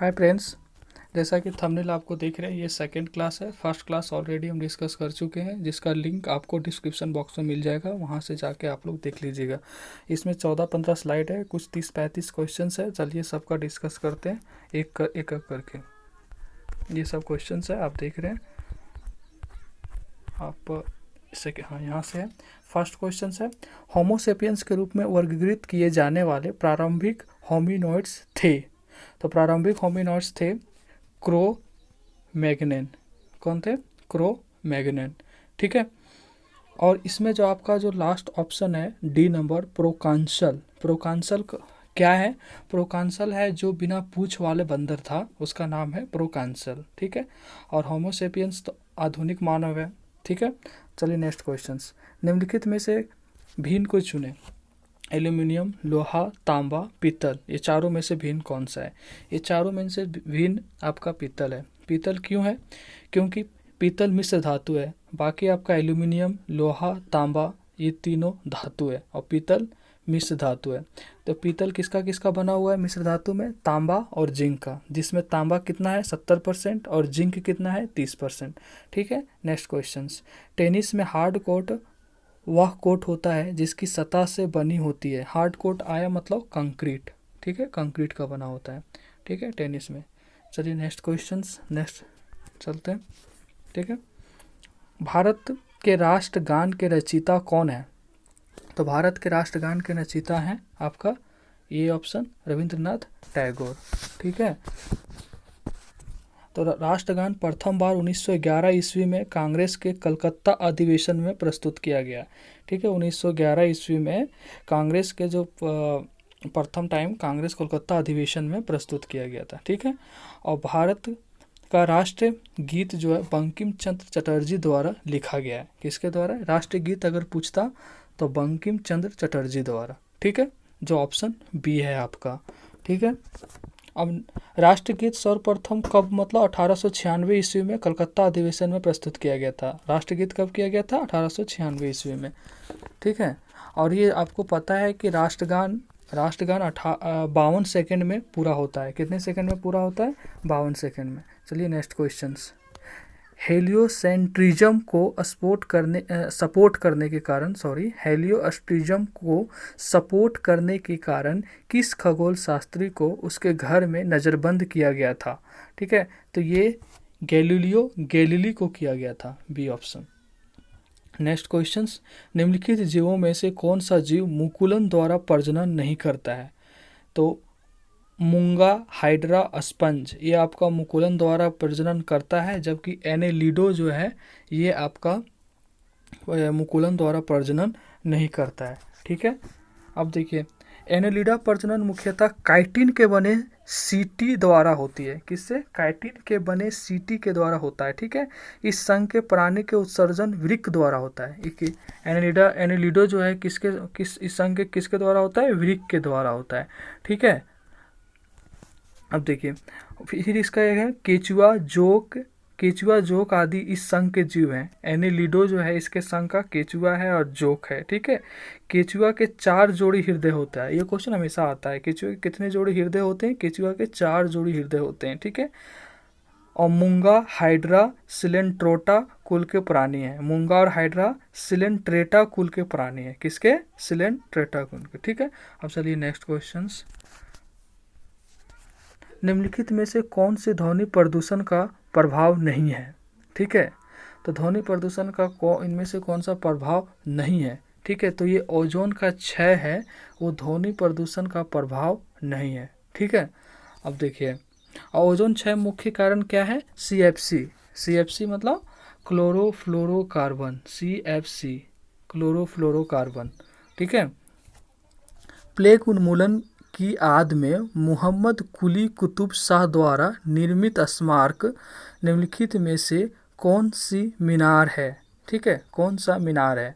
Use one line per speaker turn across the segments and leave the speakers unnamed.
Hi friends, जैसा कि thumbnail आपको देख रहे हैं ये सेकंड क्लास है। फर्स्ट क्लास ऑलरेडी हम डिस्कस कर चुके हैं, जिसका लिंक आपको डिस्क्रिप्शन बॉक्स में मिल जाएगा, वहां से जाके आप लोग देख लीजिएगा। इसमें 14-15 स्लाइड है, कुछ 30-35 क्वेश्चंस है। चलिए सबका डिस्कस करते हैं एक करके। ये सब क्वेश्चंस है, आप देख रहे हैं। आप हाँ, यहाँ से है। फर्स्ट क्वेश्चन है, होमोसेपियंस के रूप में वर्गीकृत किए जाने वाले प्रारंभिक होमिनॉइड्स थे। तो प्रारंभिक होमिनॉइड्स थे क्रो-मैग्नन। कौन थे? क्रो-मैग्नन। ठीक है। और इसमें जो आपका जो लास्ट ऑप्शन है डी नंबर, प्रोकांसल। प्रोकांसल क्या है? प्रोकांसल है जो बिना पूंछ वाले बंदर था, उसका नाम है प्रोकांसल। ठीक है। और होमोसेपियंस तो आधुनिक मानव है। ठीक है। चलिए नेक्स्ट क्वेश्चंस। निम्नलिखित में से भिन्न को चुने। एल्यूमिनियम, लोहा, तांबा, पीतल, ये चारों में से भिन्न कौन सा है? ये चारों में से भिन्न आपका पीतल है। पीतल क्यों है? क्योंकि पीतल मिश्र धातु है। बाकी आपका एल्यूमिनियम, लोहा, तांबा ये तीनों धातु है और पीतल मिश्र धातु है। तो पीतल किसका किसका बना हुआ है मिश्र धातु में? तांबा और जिंक का, जिसमें तांबा कितना है 70% और जिंक कितना है 30%। ठीक है। Next question. टेनिस में हार्ड कोर्ट वह कोर्ट होता है जिसकी सतह से बनी होती है। हार्ड कोर्ट आया मतलब कंक्रीट। ठीक है, कंक्रीट का बना होता है। ठीक है, टेनिस में। चलिए नेक्स्ट क्वेश्चंस, नेक्स्ट चलते हैं। ठीक है। भारत के राष्ट्रगान के रचयिता कौन है? तो भारत के राष्ट्रगान के रचयिता हैं आपका ये ऑप्शन, रविंद्रनाथ टैगोर। ठीक है। तो राष्ट्रगान प्रथम बार 1911 ईस्वी में कांग्रेस के कलकत्ता अधिवेशन में प्रस्तुत किया गया। ठीक है, 1911 ईस्वी में कांग्रेस के जो प्रथम टाइम कांग्रेस कोलकाता अधिवेशन में प्रस्तुत किया गया था। ठीक है। और भारत का राष्ट्रीय गीत जो है बंकिम चंद्र चटर्जी द्वारा लिखा गया है। किसके द्वारा? राष्ट्रीय गीत अगर पूछता तो बंकिम चंद्र चटर्जी द्वारा। ठीक है, जो ऑप्शन बी है आपका। ठीक है। अब राष्ट्रगीत सर्वप्रथम कब, मतलब 1896 ईस्वी में कलकत्ता अधिवेशन में प्रस्तुत किया गया था। राष्ट्रगीत कब किया गया था? 1896 ईस्वी में। ठीक है। और ये आपको पता है कि राष्ट्रगान 52 सेकंड में पूरा होता है। कितने सेकंड में पूरा होता है? 52 सेकंड में। चलिए नेक्स्ट क्वेश्चंस। हेलियोसेंट्रिज्म को सपोर्ट करने के कारण किस खगोल शास्त्री को उसके घर में नज़रबंद किया गया था? ठीक है। तो ये गैलीली को किया गया था, बी ऑप्शन। Next questions. निम्नलिखित जीवों में से कौन सा जीव मुकुलन द्वारा प्रजनन नहीं करता है? तो मूंगा, हाइड्रा, स्पंज ये आपका मुकुलन द्वारा प्रजनन करता है, जबकि एनेलिडो जो है ये आपका मुकुलन द्वारा प्रजनन नहीं करता है। ठीक है। अब देखिए, एनेलिडा प्रजनन मुख्यतः काइटिन के बने सीटी द्वारा होती है। किससे? काइटिन के बने सीटी के द्वारा होता है। ठीक है। इस संघ के प्राणी के उत्सर्जन वृक्क द्वारा होता है। एनेलिडो जो है इस संघ के किसके द्वारा होता है? वृक्क के द्वारा होता है। ठीक है। अब देखिए, फिर इसका एक है केचुआ, जोक आदि इस संघ के जीव हैं। एनेलिडो जो है इसके संघ का केचुआ है और जोक है। ठीक है। केचुआ के 4 जोड़ी हृदय होता है। ये क्वेश्चन हमेशा आता है, केचुआ के कितने जोड़ी हृदय होते हैं? केचुआ के 4 जोड़ी हृदय होते हैं। ठीक है। और मूंगा, हाइड्रा, सिलेंट्रोटा कुल के प्राणी हैं। मूंगा और हाइड्रा सिलेंट्रेटा कुल के प्राणी हैं। किसके? सिलेंट्रेटा कुल के। ठीक है। अब चलिए नेक्स्ट क्वेश्चन। निम्नलिखित में से कौन से ध्वनि प्रदूषण का प्रभाव नहीं है? ठीक है। तो ध्वनि प्रदूषण का इनमें से कौन सा प्रभाव नहीं है? ठीक है। तो ये ओजोन का क्षय है, वो ध्वनि प्रदूषण का प्रभाव नहीं है। ठीक है। अब देखिए, ओजोन क्षय मुख्य कारण क्या है? CFC मतलब क्लोरोफ्लोरोकार्बन। CFC chlorofluorocarbon. ठीक है। प्लेग उन्मूलन की आद में मोहम्मद कुली कुतुब शाह द्वारा निर्मित स्मारक निम्नलिखित में से कौन सी मीनार है? ठीक है, कौन सा मीनार है?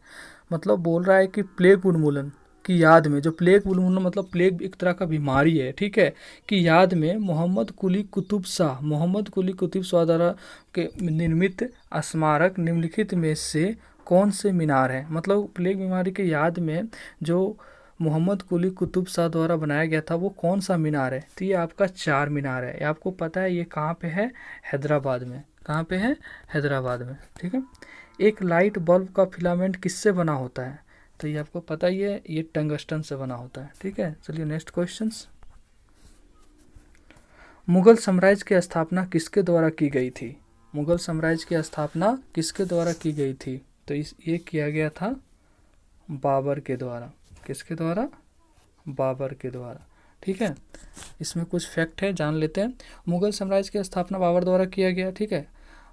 मतलब बोल रहा है कि प्लेग उन्मूलन की याद में, जो प्लेग उन्मूलन मतलब प्लेग एक तरह का बीमारी है। ठीक है, की याद में मोहम्मद कुली कुतुब शाह द्वारा के निर्मित स्मारक निम्नलिखित में से कौन से मीनार है? मतलब प्लेग बीमारी की याद में जो मोहम्मद कुली कुतुब शाह द्वारा बनाया गया था वो कौन सा मीनार है? तो ये आपका चार मीनार है। ये आपको पता है ये कहाँ पे है? हैदराबाद में। कहाँ पे है? हैदराबाद में। ठीक है। एक लाइट बल्ब का फिलामेंट किससे बना होता है? तो ये आपको पता ही है, ये टंगस्टन से बना होता है। ठीक है, चलिए नेक्स्ट क्वेश्चंस। मुगल साम्राज्य की स्थापना किसके द्वारा की गई थी? मुगल साम्राज्य की स्थापना किसके द्वारा की गई थी? तो ये किया गया था बाबर के द्वारा। किसके द्वारा? बाबर के द्वारा। ठीक है, इसमें कुछ फैक्ट है, जान लेते हैं। मुगल साम्राज्य की स्थापना बाबर द्वारा किया गया। ठीक है,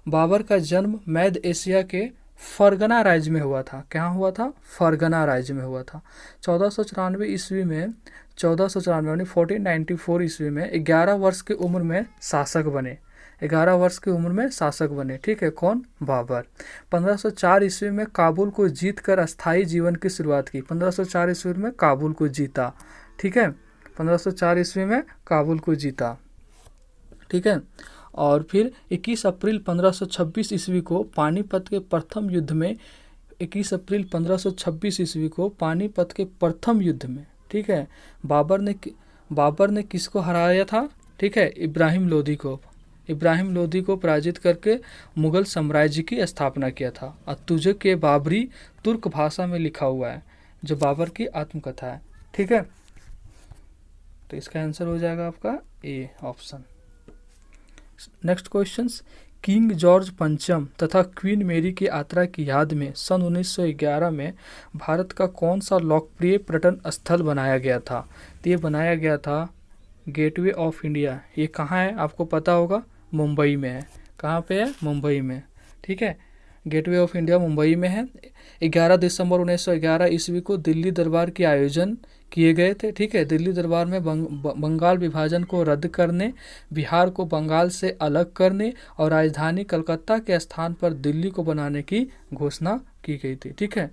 बाबर का जन्म मध्य एशिया के फरगना राज्य में हुआ था। क्या हुआ था? फरगना राज्य में हुआ था। 1494 ईस्वी में 1494 ईस्वी में 11 वर्ष की उम्र में शासक बने। 11 वर्ष की उम्र में शासक बने। ठीक है, कौन? बाबर। 1504 ईस्वी में काबुल को जीत कर अस्थायी जीवन की शुरुआत की। 1504 ईस्वी में काबुल को जीता। ठीक है, 1504 ईस्वी में काबुल को जीता। ठीक है, और फिर 21 अप्रैल 1526 ईस्वी को पानीपत के प्रथम युद्ध में 21 अप्रैल 1526 ईस्वी को पानीपत के प्रथम युद्ध में, ठीक है, बाबर ने किसको हराया था? ठीक है, इब्राहिम लोदी को। इब्राहिम लोदी को पराजित करके मुगल साम्राज्य की स्थापना किया था। और तुझे के बाबरी तुर्क भाषा में लिखा हुआ है, जो बाबर की आत्मकथा है। ठीक है, तो इसका आंसर हो जाएगा आपका A option. Next questions. King George पंचम तथा क्वीन मेरी की यात्रा की याद में सन 1911 में भारत का कौन सा लोकप्रिय पर्यटन स्थल बनाया गया था? तो ये बनाया गया था गेटवे ऑफ इंडिया। ये कहाँ है? आपको पता होगा, मुंबई में है। कहाँ पे है? मुंबई में। ठीक है, गेटवे ऑफ इंडिया मुंबई में है। 11 दिसंबर 1911 ईस्वी को दिल्ली दरबार के आयोजन किए गए थे। ठीक है, दिल्ली दरबार में बंगाल विभाजन को रद्द करने, बिहार को बंगाल से अलग करने और राजधानी कलकत्ता के स्थान पर दिल्ली को बनाने की घोषणा की गई थी। ठीक है,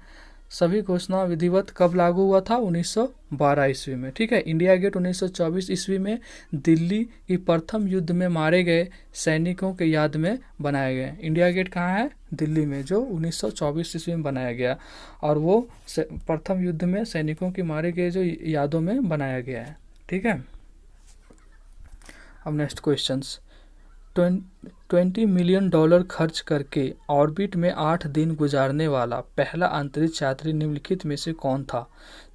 सभी घोषणा विधिवत कब लागू हुआ था? 1912 ईस्वी में। ठीक है, इंडिया गेट 1924 ईस्वी में दिल्ली की प्रथम युद्ध में मारे गए सैनिकों के याद में बनाया गया। इंडिया गेट कहाँ है? दिल्ली में, जो 1924 ईस्वी में बनाया गया, और वो प्रथम युद्ध में सैनिकों के मारे गए जो यादों में बनाया गया है। ठीक है, अब नेक्स्ट क्वेश्चंस। $20 मिलियन खर्च करके ऑर्बिट में 8 दिन गुजारने वाला पहला अंतरिक्ष यात्री निम्नलिखित में से कौन था?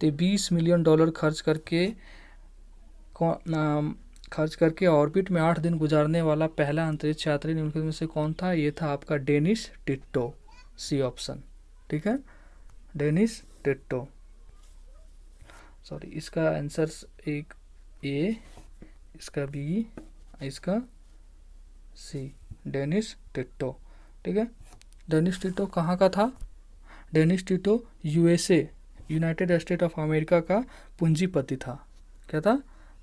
तो $20 मिलियन खर्च करके ऑर्बिट में 8 दिन गुजारने वाला पहला अंतरिक्ष यात्री निम्नलिखित में से कौन था? ये था आपका डेनिस टिट्टो। सी ऑप्शन। ठीक है, डेनिस टिट्टो। सॉरी, इसका आंसर एक ए, इसका बी, इसका सी, डेनिस टिट्टो। ठीक है, डेनिस टिट्टो कहाँ का था? Dennis Tito USA, United State of America का पूंजीपति था। क्या था?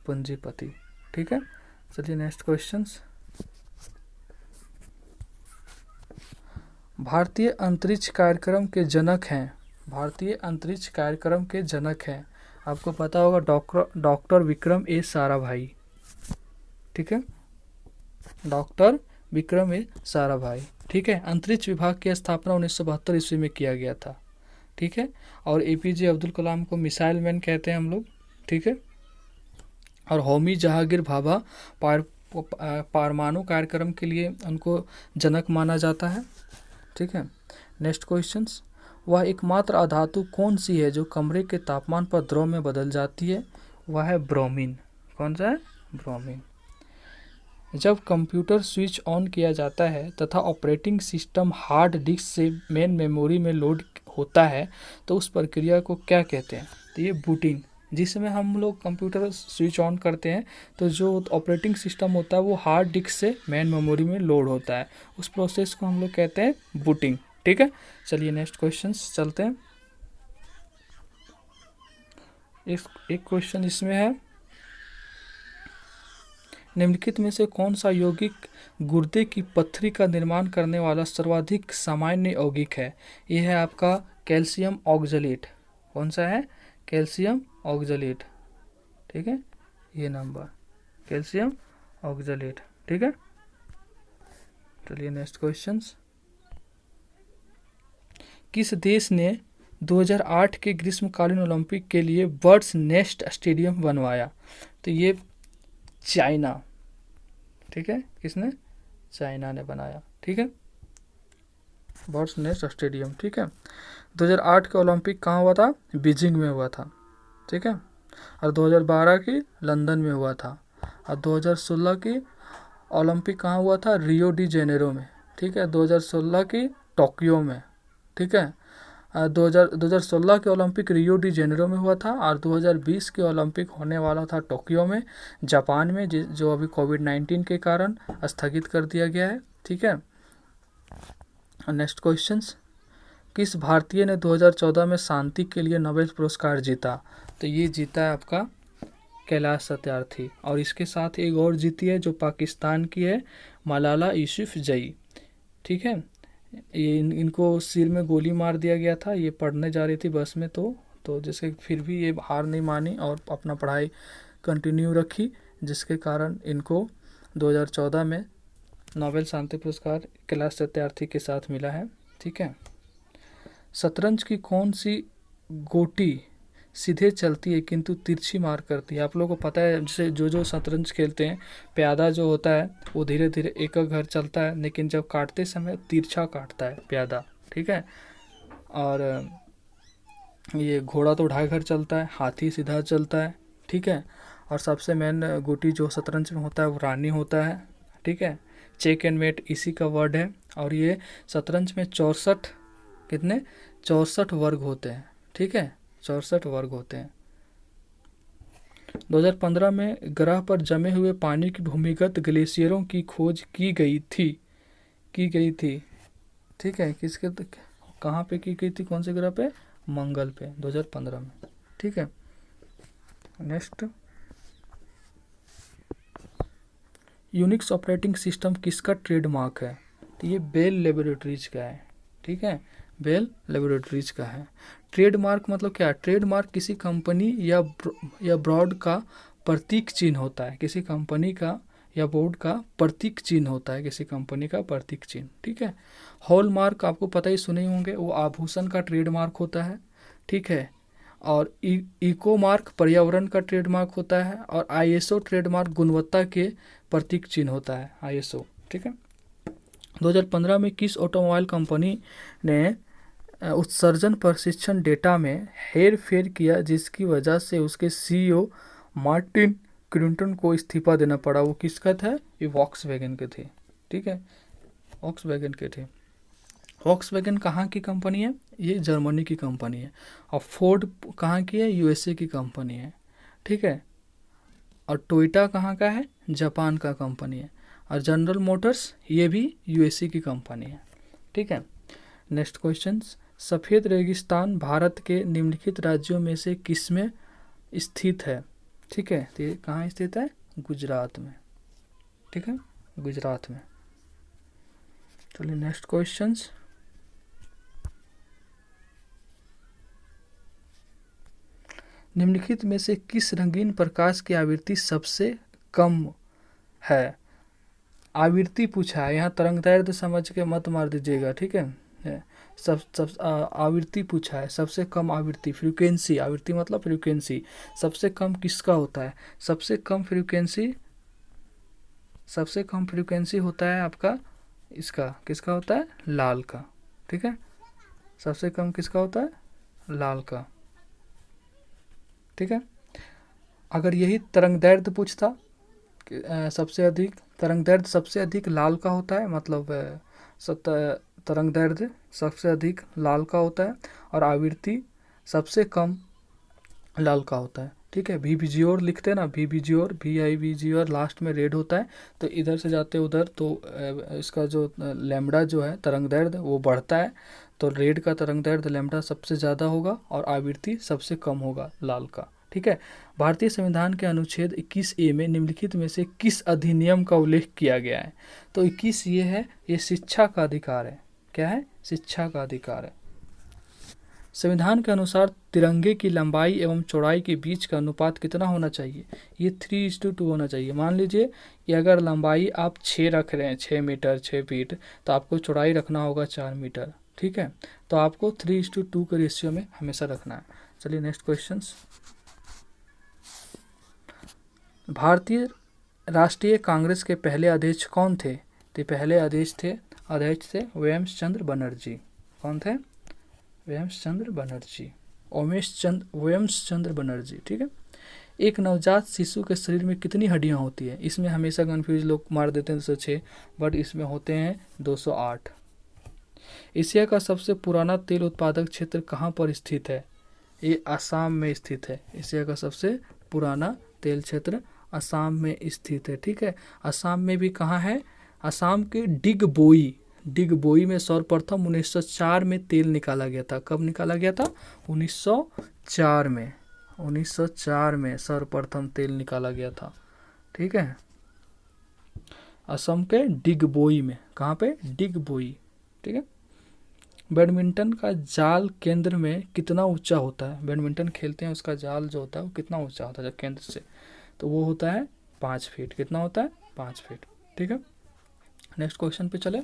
पूंजीपति। ठीक है, चलिए नेक्स्ट क्वेश्चंस। भारतीय अंतरिक्ष कार्यक्रम के जनक हैं। भारतीय अंतरिक्ष कार्यक्रम के जनक हैं, आपको पता होगा, डॉक्टर विक्रम ए साराभाई। ठीक है, डॉक्टर विक्रम ए साराभाई। ठीक है, अंतरिक्ष विभाग की स्थापना 1972 ईस्वी में किया गया था। ठीक है, और एपीजे अब्दुल कलाम को मिसाइल मैन कहते हैं हम लोग। ठीक है, और होमी जहांगीर भाभा परमाणु कार्यक्रम के लिए उनको जनक माना जाता है। ठीक है, नेक्स्ट क्वेश्चंस। वह एकमात्र अधातु कौन सी है जो कमरे के तापमान पर द्रव में बदल जाती है? वह है ब्रोमीन। कौन सा है? ब्रोमीन। जब कंप्यूटर स्विच ऑन किया जाता है तथा ऑपरेटिंग सिस्टम हार्ड डिस्क से मेन मेमोरी में लोड होता है तो उस प्रक्रिया को क्या कहते हैं? तो ये बूटिंग। जिसमें हम लोग कंप्यूटर स्विच ऑन करते हैं तो जो ऑपरेटिंग सिस्टम होता है वो हार्ड डिस्क से मेन मेमोरी में लोड होता है, उस प्रोसेस को हम लोग कहते हैं बूटिंग। ठीक है, चलिए नेक्स्ट क्वेश्चंस चलते हैं। एक क्वेश्चन इसमें है, निम्नलिखित में से कौन सा यौगिक गुर्दे की पत्थरी का निर्माण करने वाला सर्वाधिक सामान्य यौगिक है? यह है आपका कैल्शियम ऑक्जेलेट। कौन सा है? Calcium oxalate. ठीक है, ये नंबर कैल्शियम ऑक्जेलेट। ठीक है, चलिए नेक्स्ट क्वेश्चंस। किस देश ने 2008 के ग्रीष्मकालीन ओलंपिक के लिए बर्ड्स नेस्ट स्टेडियम बनवाया? तो ये चाइना, ठीक है, किसने? चाइना ने बनाया, ठीक है, बर्ड्स नेस्ट स्टेडियम, ठीक है। 2008 के ओलंपिक कहाँ हुआ था? बीजिंग में हुआ था, ठीक है। और 2012 की लंदन में हुआ था। और 2016 की ओलंपिक कहाँ हुआ था? रियो डी जेनेरो में, ठीक है। 2016 की टोक्यो में, ठीक है। 2016 के ओलंपिक रियो डी जेनेरो में हुआ था और 2020 के ओलंपिक होने वाला था टोक्यो में, जापान में, जो अभी कोविड-19 के कारण स्थगित कर दिया गया है, ठीक है। नेक्स्ट क्वेश्चंस, किस भारतीय ने 2014 में शांति के लिए नोबेल पुरस्कार जीता? तो ये जीता है आपका कैलाश सत्यार्थी। और इसके साथ एक और जीती है जो पाकिस्तान की है, मलाला यूसुफजई, ठीक है। ये इनको सिर में गोली मार दिया गया था, ये पढ़ने जा रही थी बस में, तो जैसे फिर भी ये हार नहीं मानी और अपना पढ़ाई कंटिन्यू रखी, जिसके कारण इनको 2014 में नोबेल शांति पुरस्कार कैलाश सत्यार्थी के साथ मिला है, ठीक है। शतरंज की कौन सी गोटी सीधे चलती है किंतु तिरछी मार करती है? आप लोगों को पता है, जैसे जो शतरंज खेलते हैं, प्यादा जो होता है वो धीरे धीरे एक घर चलता है, लेकिन जब काटते समय तिरछा काटता है प्यादा, ठीक है। और ये घोड़ा तो ढाई घर चलता है, हाथी सीधा चलता है, ठीक है। और सबसे मेन गोटी जो शतरंज में होता है वो रानी होता है, ठीक है। चेक एंड मेट इसी का वर्ड है। और ये शतरंज में 64 वर्ग होते हैं, ठीक है, 64 वर्ग होते हैं। 2015 में ग्रह पर जमे हुए पानी की भूमिगत ग्लेशियरों की खोज की गई थी, ठीक है। किसके, कहाँ पे की गई थी, कौन से ग्रह पे? मंगल पे, 2015 में, ठीक है। नेक्स्ट, यूनिक्स ऑपरेटिंग सिस्टम किसका ट्रेडमार्क है? तो ये बेल लेबोरेटरीज का है, ठीक है, बेल लेबोरेटरीज का है। ट्रेडमार्क मतलब क्या? ट्रेडमार्क किसी कंपनी या ब्रांड का प्रतीक चिन्ह होता है, किसी कंपनी का या बोर्ड का प्रतीक चिन्ह होता है, किसी कंपनी का प्रतीक चिन्ह, ठीक है। हॉलमार्क आपको पता ही सुने होंगे, वो आभूषण का ट्रेडमार्क होता है, ठीक है। और इको मार्क पर्यावरण का ट्रेडमार्क होता है। और आईएसओ ट्रेडमार्क गुणवत्ता के प्रतीक चिन्ह होता है, आईएसओ, ठीक है। 2015 में किस ऑटोमोबाइल कंपनी ने उत्सर्जन प्रशिक्षण डेटा में हेर फेर किया, जिसकी वजह से उसके सीईओ मार्टिन क्रिंटन को इस्तीफा देना पड़ा? वो किसका था? ये वॉक्सवैगन के थे, ठीक है, वॉक्सवैगन के थे। वॉक्सवैगन कहाँ की कंपनी है? ये जर्मनी की कंपनी है। और फोर्ड कहाँ की है? यूएसए की कंपनी है, ठीक है। और टोयोटा कहाँ का है? जापान का कंपनी है। और जनरल मोटर्स ये भी यूएसए की कंपनी है, ठीक है। नेक्स्ट क्वेश्चन, सफ़ेद रेगिस्तान भारत के निम्नलिखित राज्यों में से किसमें स्थित है? ठीक है, तो ये कहाँ स्थित है? गुजरात में, ठीक है, गुजरात में। चलिए नेक्स्ट क्वेश्चंस, निम्नलिखित में से किस रंगीन प्रकाश की आवृत्ति सबसे कम है? आवृत्ति पूछा है, यहाँ तरंगदैर्ध्य समझ के मत मार दीजिएगा, ठीक है। आवृत्ति पूछा है, सबसे कम आवृत्ति, फ्रीक्वेंसी, आवृत्ति मतलब फ्रीक्वेंसी, सबसे कम किसका होता है? सबसे कम फ्रीक्वेंसी होता है आपका इसका, किसका होता है? लाल का, ठीक है। सबसे कम किसका होता है? लाल का, ठीक है। अगर यही तरंगदैर्ध्य पूछता, सबसे अधिक तरंगदैर्ध्य सबसे अधिक लाल का होता है, मतलब तरंगदैर्ध्य सबसे अधिक लाल का होता है और आवृत्ति सबसे कम लाल का होता है, ठीक है। VBGOR लिखते हैं ना, VBGOR, VIBGOR लास्ट में रेड होता है, तो इधर से जाते उधर तो इसका जो लैम्बडा जो है तरंगदैर्ध्य वो बढ़ता है, तो रेड का तरंगदैर्ध्य लैम्बडा सबसे ज़्यादा होगा और आवृत्ति सबसे कम होगा लाल का, ठीक है। भारतीय संविधान के अनुच्छेद 21A में निम्नलिखित में से किस अधिनियम का उल्लेख किया गया है? तो 21 ये है, ये शिक्षा का अधिकार है। क्या है? शिक्षा का अधिकार है। संविधान के अनुसार तिरंगे की लंबाई एवं चौड़ाई के बीच का अनुपात कितना होना चाहिए? ये 3:2 होना चाहिए। मान लीजिए कि अगर लंबाई आप 6 रख रहे हैं, 6 मीटर 6 फीट, तो आपको चौड़ाई रखना होगा 4 मीटर, ठीक है, तो आपको 3:2 के रेशियो में हमेशा रखना है। चलिए नेक्स्ट क्वेश्चन। भारतीय राष्ट्रीय कांग्रेस के पहले अध्यक्ष कौन थे? तो पहले अध्यक्ष थे व्यायाम चंद्र बनर्जी। कौन थे? व्यायाम चंद्र बनर्जी, व्यायाम चंद्र बनर्जी। ठीक है। एक नवजात शिशु के शरीर में कितनी हड्डियां होती है? इसमें हमेशा कंफ्यूज लोग मार देते हैं 206, बट इसमें होते हैं 208। एशिया का सबसे पुराना तेल उत्पादक क्षेत्र कहाँ पर स्थित है? ये असम में स्थित है। एशिया का सबसे पुराना तेल क्षेत्र असम में स्थित है। ठीक है। असम में भी कहाँ है? असम के डिगबोई में सर्वप्रथम 1904 में तेल निकाला गया था। कब निकाला गया था? 1904 में सर्वप्रथम तेल निकाला गया था। ठीक है। असम के डिगबोई में। कहाँ पे? डिगबोई। ठीक है। बैडमिंटन का जाल केंद्र में कितना ऊंचा होता है? बैडमिंटन खेलते हैं उसका जाल जो होता है वो कितना ऊंचा होता है जब केंद्र से? तो वो होता है 5 फीट। कितना होता है? 5 फीट। ठीक है। नेक्स्ट क्वेश्चन पे चले।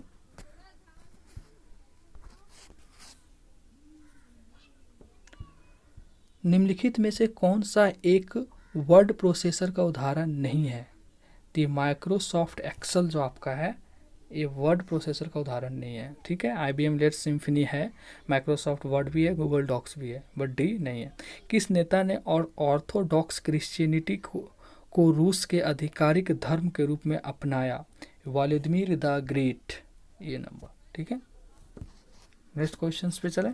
निम्नलिखित में से कौन सा एक वर्ड प्रोसेसर का उदाहरण नहीं है? तो माइक्रोसॉफ्ट एक्सेल जो आपका है ये वर्ड प्रोसेसर का उदाहरण नहीं है। ठीक है। IBM लेट सिम्फनी है, माइक्रोसॉफ्ट वर्ड भी है, गूगल डॉक्स भी है, बट डी नहीं है। किस नेता ने और ऑर्थोडॉक्स क्रिश्चियनिटी को रूस के आधिकारिक धर्म के रूप में अपनाया? Vladimir the great. ये नंबर। ठीक है। नेक्स्ट क्वेश्चन पे चले।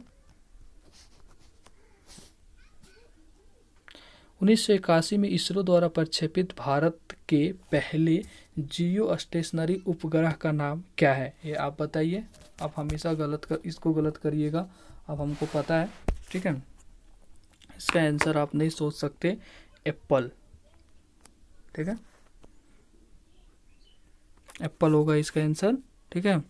1981 में इसरो द्वारा प्रक्षेपित भारत के पहले जियो स्टेशनरी उपग्रह का नाम क्या है? ये आप बताइए। आप हमेशा इसको गलत करिएगा। अब हमको पता है। ठीक है। इसका आंसर आप नहीं सोच सकते। एप्पल। ठीक है। एप्पल होगा इसका आंसर। ठीक है।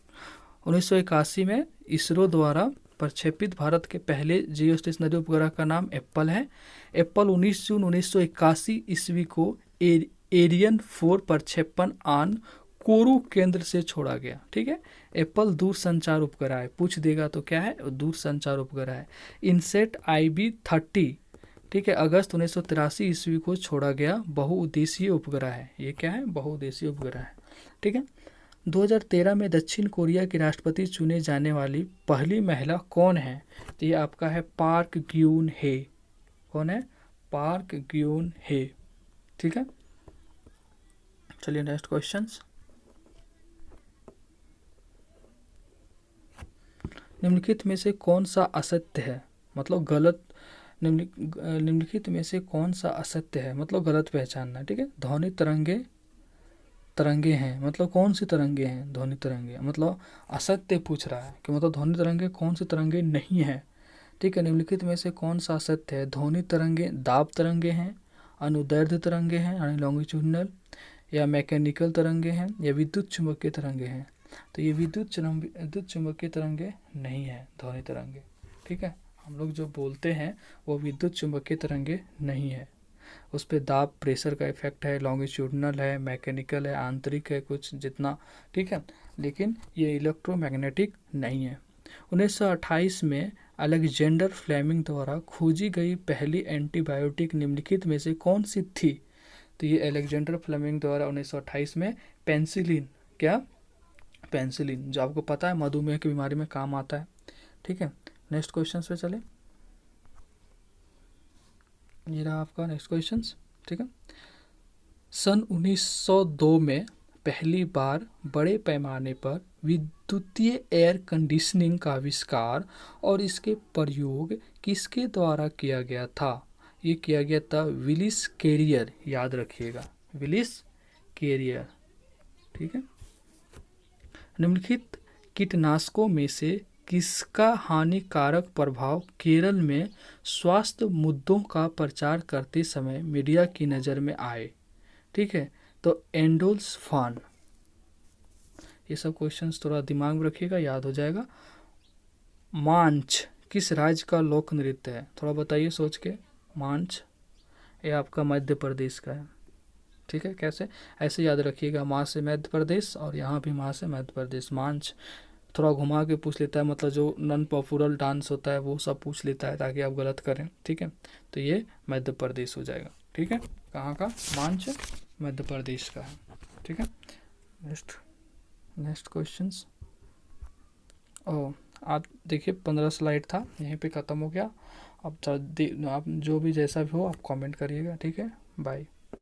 1981 में इसरो द्वारा प्रक्षेपित भारत के पहले जियो स्टेशनरी उपग्रह का नाम एप्पल है। एप्पल 19 जून 1981 ईस्वी को एरियन 4 प्रक्षेपण आन कोरू केंद्र से छोड़ा गया। ठीक है। एप्पल दूरसंचार उपग्रह है। पूछ देगा तो क्या है? दूरसंचार उपग्रह है। इनसेट IB-30। ठीक है। अगस्त 1983 ईस्वी को छोड़ा गया बहुउद्देशीय उपग्रह है। ये क्या है? बहुउद्देशीय उपग्रह है। ठीक है। 2013 में दक्षिण कोरिया की राष्ट्रपति चुने जाने वाली पहली महिला कौन है? तो ये आपका है पार्क ग्यून हे। कौन है? पार्क ग्यून हे। ठीक है। चलिए नेक्स्ट क्वेश्चंस। निम्नलिखित में से कौन सा असत्य है? मतलब गलत। निम्नलिखित में से कौन सा असत्य है? मतलब गलत पहचानना। ठीक है। ध्वनि तरंगे हैं। मतलब कौन सी तरंगे हैं? ध्वनि तरंगे। मतलब असत्य पूछ रहा है कि मतलब ध्वनि तरंगे कौन सी तरंगे नहीं है। ठीक है। निम्नलिखित में से कौन सा असत्य है? ध्वनि तरंगे दाब तरंगे हैं, अनुदैर्ध्य तरंगे हैं यानी लॉन्गिट्यूडनल, या मैकेनिकल तरंगे हैं, या विद्युत चुंबकीय तरंगे हैं। तो ये विद्युत चुंबकीय तरंगे नहीं है ध्वनि तरंगे। ठीक है। हम लोग जो बोलते हैं वो विद्युत चुंबकीय तरंगे नहीं है। उस पर दाब प्रेशर का इफेक्ट है, लॉन्गिट्यूडनल है, मैकेनिकल है, आंतरिक है कुछ जितना। ठीक है। लेकिन ये इलेक्ट्रोमैग्नेटिक नहीं है। 1928 में अलेक्जेंडर फ्लेमिंग द्वारा खोजी गई पहली एंटीबायोटिक निम्नलिखित में से कौन सी थी? तो ये अलेक्जेंडर फ्लेमिंग द्वारा 1928 में पेंसिलिन। क्या? पेंसिलिन, जो आपको पता है मधुमेह की बीमारी में काम आता है। ठीक है। नेक्स्ट क्वेश्चन पे चले। ये रहा आपका नेक्स्ट क्वेश्चन। ठीक है। सन 1902 में पहली बार बड़े पैमाने पर विद्युतीय एयर कंडीशनिंग का आविष्कार और इसके प्रयोग किसके द्वारा किया गया था? ये किया गया था विलिस कैरियर। याद रखिएगा, विलिस कैरियर। ठीक है। निम्नलिखित कीटनाशकों में से किसका हानिकारक प्रभाव केरल में स्वास्थ्य मुद्दों का प्रचार करते समय मीडिया की नज़र में आए? ठीक है। तो एंडोसल्फान। ये सब क्वेश्चंस थोड़ा दिमाग में रखिएगा, याद हो जाएगा। मांझ किस राज्य का लोक नृत्य है? थोड़ा बताइए सोच के। मांझ ये आपका मध्य प्रदेश का है। ठीक है। कैसे? ऐसे याद रखिएगा, माँ से मध्य प्रदेश और यहाँ भी माँ से मध्य प्रदेश। मांझ थोड़ा घुमा के पूछ लेता है, मतलब जो नॉन पॉपुलर डांस होता है वो सब पूछ लेता है ताकि आप गलत करें, ठीक है। तो ये मध्य प्रदेश हो जाएगा, ठीक है। कहाँ का? मांच मध्य प्रदेश का है, ठीक है। Next questions. ओ आप देखिए 15 स्लाइड था, यहीं पे ख़त्म हो गया। अब आप जो भी जैसा भी हो आप कमेंट करिएगा, ठीक है। बाय।